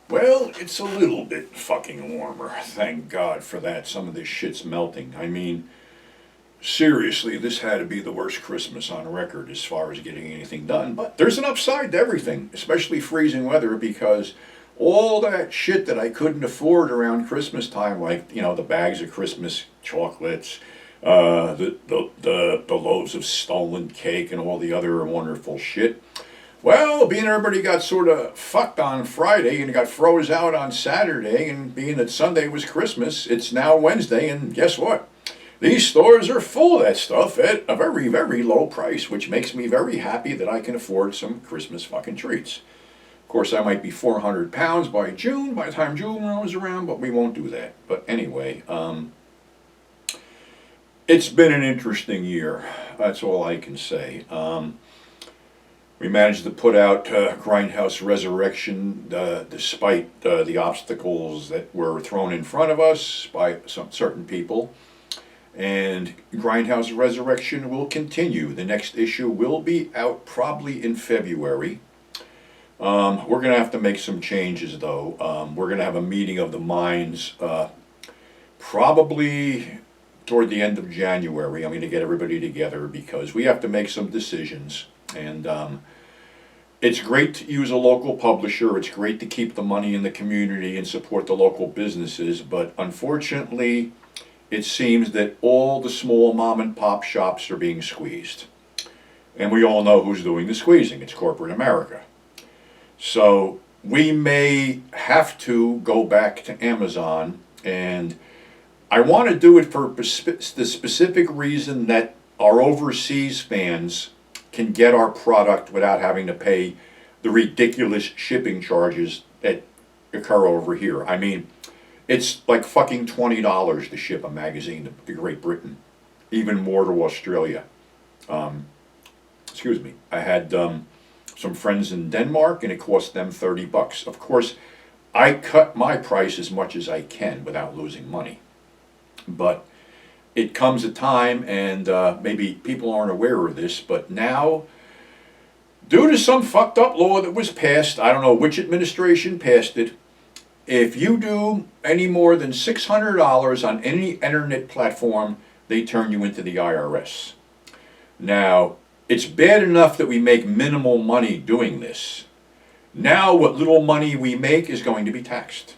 Well, it's a little bit fucking warmer. Thank God for that. Some of this shit's melting. I mean, seriously, this had to be the worst Christmas on record as far as getting anything done. But there's an upside to everything, especially freezing weather, because all that shit that I couldn't afford around Christmas time, like, you know, the bags of Christmas chocolates, the loaves of stolen cake, and all the other wonderful shit. Well, being everybody got sort of fucked on Friday and got froze out on Saturday, and being that Sunday was Christmas, it's now Wednesday, and guess what? These stores are full of that stuff at a very, very low price, which makes me very happy that I can afford some Christmas fucking treats. Of course, I might be 400 pounds by June, by the time June rolls around, but we won't do that. But anyway, it's been an interesting year. That's all I can say. We managed to put out Grindhouse Resurrection despite the obstacles that were thrown in front of us by some certain people. And Grindhouse Resurrection will continue. The next issue will be out probably in February. We're going to have to make some changes, though. We're going to have a meeting of the minds probably toward the end of January. I'm going to get everybody together because we have to make some decisions. And it's great to use a local publisher. It's great to keep the money in the community and support the local businesses. But unfortunately, it seems that all the small mom and pop shops are being squeezed. And we all know who's doing the squeezing. It's corporate America. So we may have to go back to Amazon, and I want to do it for the specific reason that our overseas fans can get our product without having to pay the ridiculous shipping charges that occur over here. I mean, it's like fucking $20 to ship a magazine to Great Britain, even more to Australia. Excuse me. I had some friends in Denmark, and it cost them $30. Of course, I cut my price as much as I can without losing money. But it comes a time, and maybe people aren't aware of this, but now, due to some fucked up law that was passed, I don't know which administration passed it, if you do any more than $600 on any internet platform, they turn you into the IRS. Now, it's bad enough that we make minimal money doing this. Now, what little money we make is going to be taxed.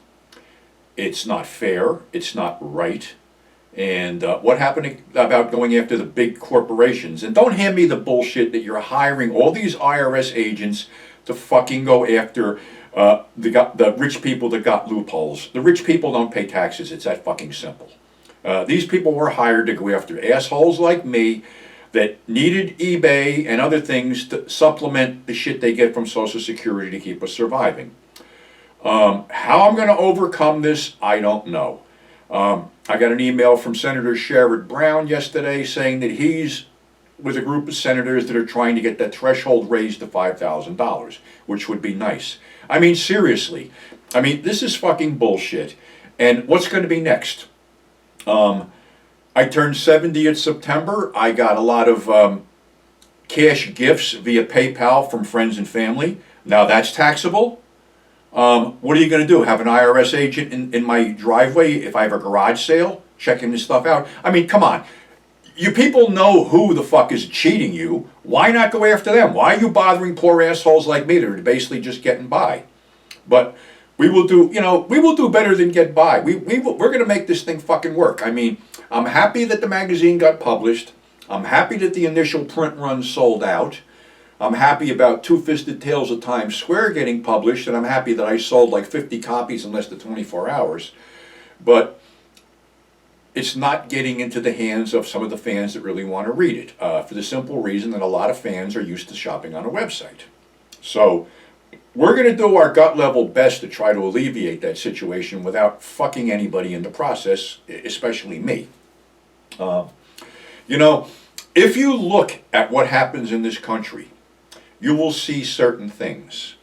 It's not fair. It's not right. And what happened about going after the big corporations? And don't hand me the bullshit that you're hiring all these IRS agents to fucking go after the rich people that got loopholes. The rich people don't pay taxes. It's that fucking simple. These people were hired to go after assholes like me that needed eBay and other things to supplement the shit they get from Social Security to keep us surviving. How I'm going to overcome this, I don't know. I got an email from Senator Sherrod Brown yesterday saying that he's with a group of senators that are trying to get that threshold raised to $5,000, which would be nice. I mean, seriously. I mean, this is fucking bullshit. And what's going to be next? I turned 70 in September. I got a lot of cash gifts via PayPal from friends and family. Now that's taxable. What are you going to do? Have an IRS agent in my driveway if I have a garage sale checking this stuff out? I mean, come on. You people know who the fuck is cheating you. Why not go after them? Why are you bothering poor assholes like me that are basically just getting by? But we will do, we will do better than get by. We're going to make this thing fucking work. I mean, I'm happy that the magazine got published. I'm happy that the initial print run sold out. I'm happy about Two-Fisted Tales of Times Square getting published, and I'm happy that I sold like 50 copies in less than 24 hours. But it's not getting into the hands of some of the fans that really want to read it, for the simple reason that a lot of fans are used to shopping on a website. So we're going to do our gut level best to try to alleviate that situation without fucking anybody in the process, especially me. If you look at what happens in this country, you will see certain things.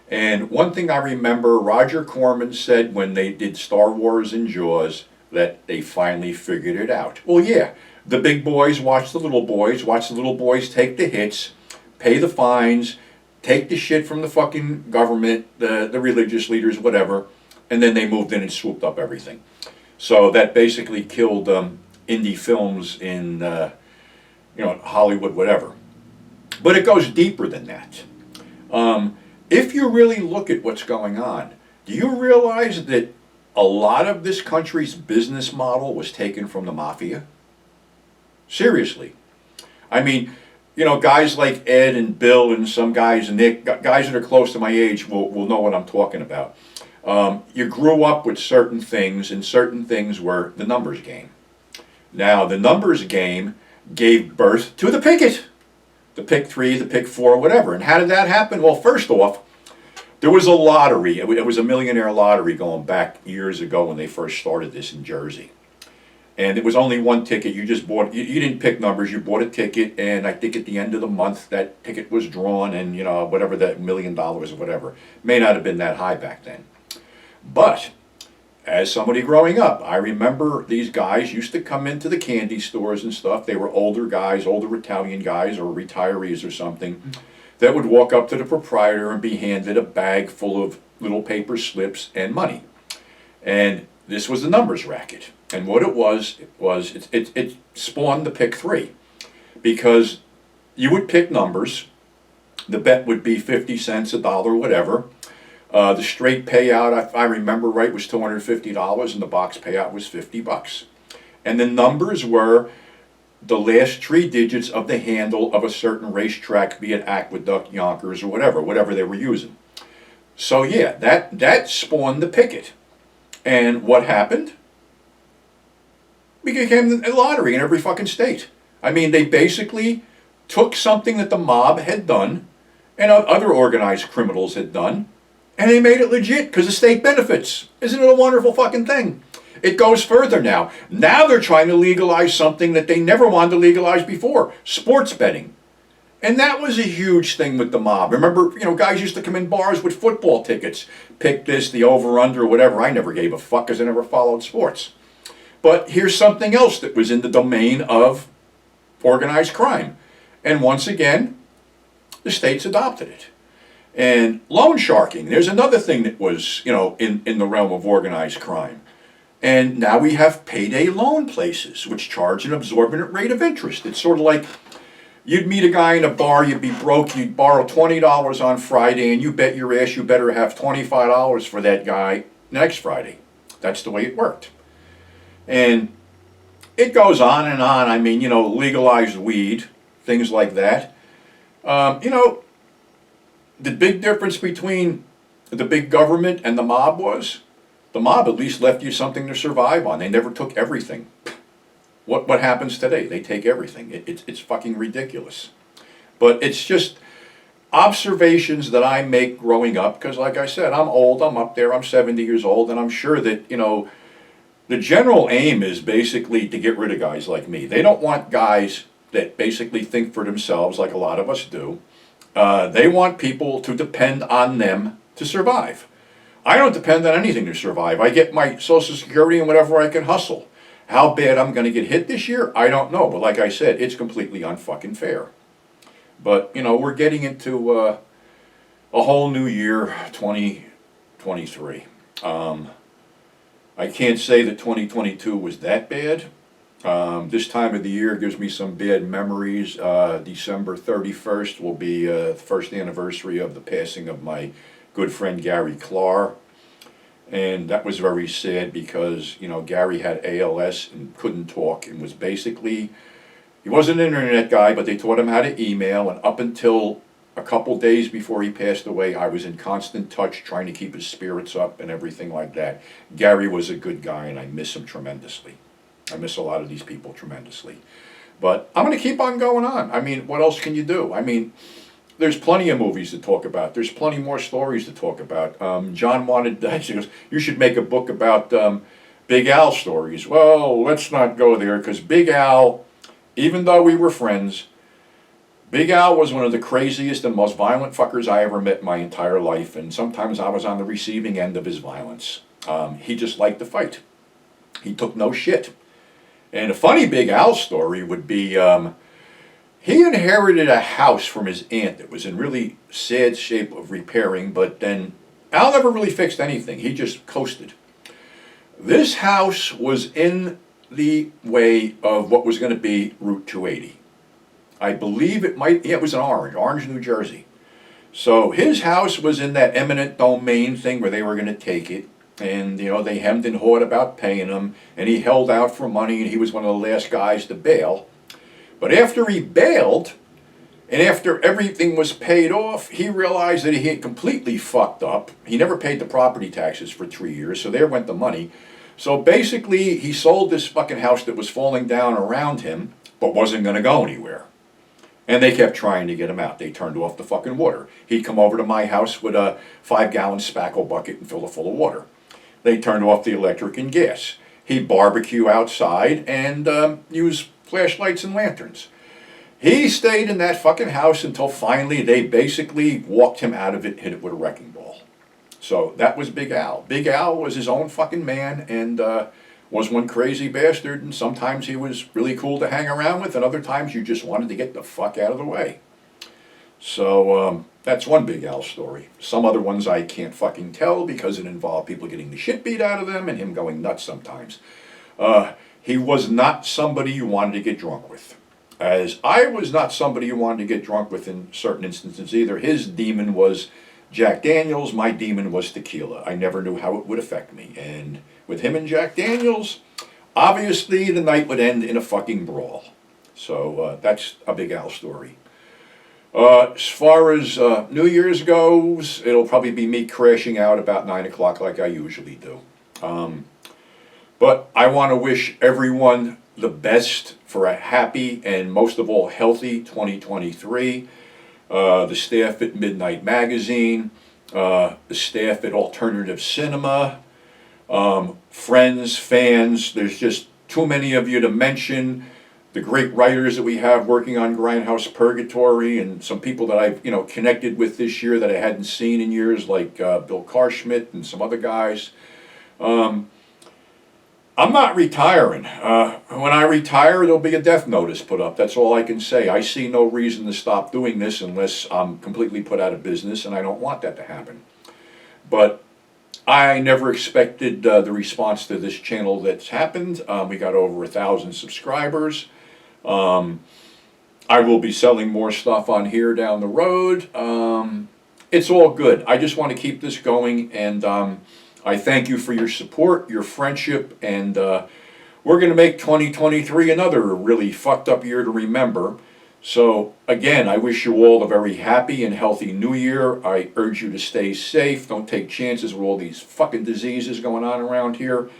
And one thing I remember Roger Corman said when they did Star Wars and Jaws, that they finally figured it out. Well, yeah, the big boys watch the little boys take the hits, pay the fines, take the shit from the fucking government, the religious leaders, whatever, and then they moved in and swooped up everything. So that basically killed indie films in Hollywood, whatever. But it goes deeper than that. If you really look at what's going on, do you realize that a lot of this country's business model was taken from the mafia? Seriously. I mean, guys like Ed and Bill and some guys, Nick, guys that are close to my age will know what I'm talking about. You grew up with certain things, and certain things were the numbers game. Now, the numbers game gave birth to the picket. The pick 3, the pick 4, whatever. And how did that happen? Well, first off, there was a lottery. It was a millionaire lottery going back years ago when they first started this in Jersey. And it was only one ticket. You just bought, you didn't pick numbers, you bought a ticket, and I think at the end of the month that ticket was drawn, and whatever, that $1 million or whatever. May not have been that high back then. But as somebody growing up, I remember these guys used to come into the candy stores and stuff. They were older guys, older Italian guys or retirees or something, that would walk up to the proprietor and be handed a bag full of little paper slips and money. And this was the numbers racket. And what it was it spawned the pick 3. Because you would pick numbers, the bet would be 50 cents, $1, whatever. The straight payout, if I remember right, was $250, and the box payout was $50. And the numbers were the last 3 digits of the handle of a certain racetrack, be it Aqueduct, Yonkers, or whatever they were using. So yeah, that spawned the picket. And what happened? We became a lottery in every fucking state. I mean, they basically took something that the mob had done and other organized criminals had done, and they made it legit because the state benefits. Isn't it a wonderful fucking thing? It goes further now. Now they're trying to legalize something that they never wanted to legalize before, sports betting. And that was a huge thing with the mob. Remember, guys used to come in bars with football tickets, pick this, the over-under, or whatever. I never gave a fuck because I never followed sports. But here's something else that was in the domain of organized crime. And once again, the states adopted it. And loan sharking, there's another thing that was, in the realm of organized crime. And now we have payday loan places, which charge an exorbitant rate of interest. It's sort of like you'd meet a guy in a bar, you'd be broke, you'd borrow $20 on Friday, and you bet your ass you better have $25 for that guy next Friday. That's the way it worked. And it goes on and on. I mean, legalized weed, things like that. The big difference between the big government and the mob was, the mob at least left you something to survive on. They never took everything. What happens today? They take everything. It's fucking ridiculous. But it's just observations that I make growing up, because like I said, I'm old, I'm up there, I'm 70 years old, and I'm sure that, the general aim is basically to get rid of guys like me. They don't want guys that basically think for themselves like a lot of us do. They want people to depend on them to survive. I don't depend on anything to survive. I get my Social Security and whatever I can hustle. How bad I'm going to get hit this year, I don't know. But like I said, it's completely unfucking fair. But, we're getting into a whole new year, 2023. I can't say that 2022 was that bad. This time of the year gives me some bad memories. December 31st will be the first anniversary of the passing of my good friend Gary Clark. And that was very sad because, Gary had ALS and couldn't talk and was basically, he wasn't an internet guy, but they taught him how to email. And up until a couple days before he passed away, I was in constant touch trying to keep his spirits up and everything like that. Gary was a good guy and I miss him tremendously. I miss a lot of these people tremendously. But I'm going to keep on going on. I mean, what else can you do? I mean, there's plenty of movies to talk about. There's plenty more stories to talk about. John wanted, he goes, you should make a book about Big Al stories. Well, let's not go there because Big Al, even though we were friends, Big Al was one of the craziest and most violent fuckers I ever met in my entire life. And sometimes I was on the receiving end of his violence. He just liked to fight. He took no shit. And a funny Big Al story would be, He inherited a house from his aunt that was in really sad shape of repairing, but then Al never really fixed anything. He just coasted. This house was in the way of what was going to be Route 280. I believe it was in Orange, New Jersey. So his house was in that eminent domain thing where they were going to take it. And, they hemmed and hawed about paying him. And he held out for money, and he was one of the last guys to bail. But after he bailed, and after everything was paid off, he realized that he had completely fucked up. He never paid the property taxes for 3 years, so there went the money. So basically, he sold this fucking house that was falling down around him, but wasn't going to go anywhere. And they kept trying to get him out. They turned off the fucking water. He'd come over to my house with a 5-gallon spackle bucket and fill it full of water. They turned off the electric and gas. He'd barbecue outside and use flashlights and lanterns. He stayed in that fucking house until finally they basically walked him out of it, hit it with a wrecking ball. So that was Big Al. Big Al was his own fucking man and was one crazy bastard, and sometimes he was really cool to hang around with, and other times you just wanted to get the fuck out of the way. So that's one Big Al story. Some other ones I can't fucking tell because it involved people getting the shit beat out of them and him going nuts sometimes. He was not somebody you wanted to get drunk with. As I was not somebody you wanted to get drunk with in certain instances either. His demon was Jack Daniels, my demon was tequila. I never knew how it would affect me. And with him and Jack Daniels, obviously the night would end in a fucking brawl. So that's a Big Al story. As far as New Year's goes, it'll probably be me crashing out about 9 o'clock like I usually do. But I want to wish everyone the best for a happy and most of all healthy 2023. The staff at Midnight Magazine, the staff at Alternative Cinema, friends, fans, there's just too many of you to mention. The great writers that we have working on Grindhouse Purgatory, and some people that I've connected with this year that I hadn't seen in years, like Bill Karschmidt and some other guys. I'm not retiring. When I retire, there'll be a death notice put up. That's all I can say. I see no reason to stop doing this unless I'm completely put out of business, and I don't want that to happen. But I never expected the response to this channel that's happened. We got over 1,000 subscribers. I will be selling more stuff on here down the road. It's all good. I just want to keep this going, and I thank you for your support, your friendship, and we're going to make 2023 another really fucked up year to remember. So again, I wish you all a very happy and healthy new year. I urge you to stay safe. Don't take chances with all these fucking diseases going on around here.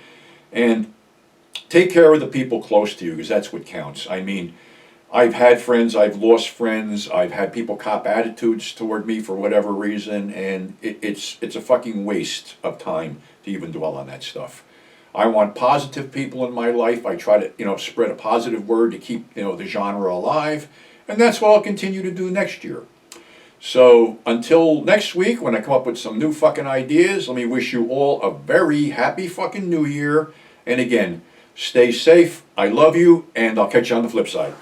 And take care of the people close to you, because that's what counts. I mean, I've had friends, I've lost friends, I've had people cop attitudes toward me for whatever reason, and it's a fucking waste of time to even dwell on that stuff. I want positive people in my life. I try to, spread a positive word to keep, the genre alive, and that's what I'll continue to do next year. So until next week, when I come up with some new fucking ideas, let me wish you all a very happy fucking new year. And again, stay safe, I love you, and I'll catch you on the flip side.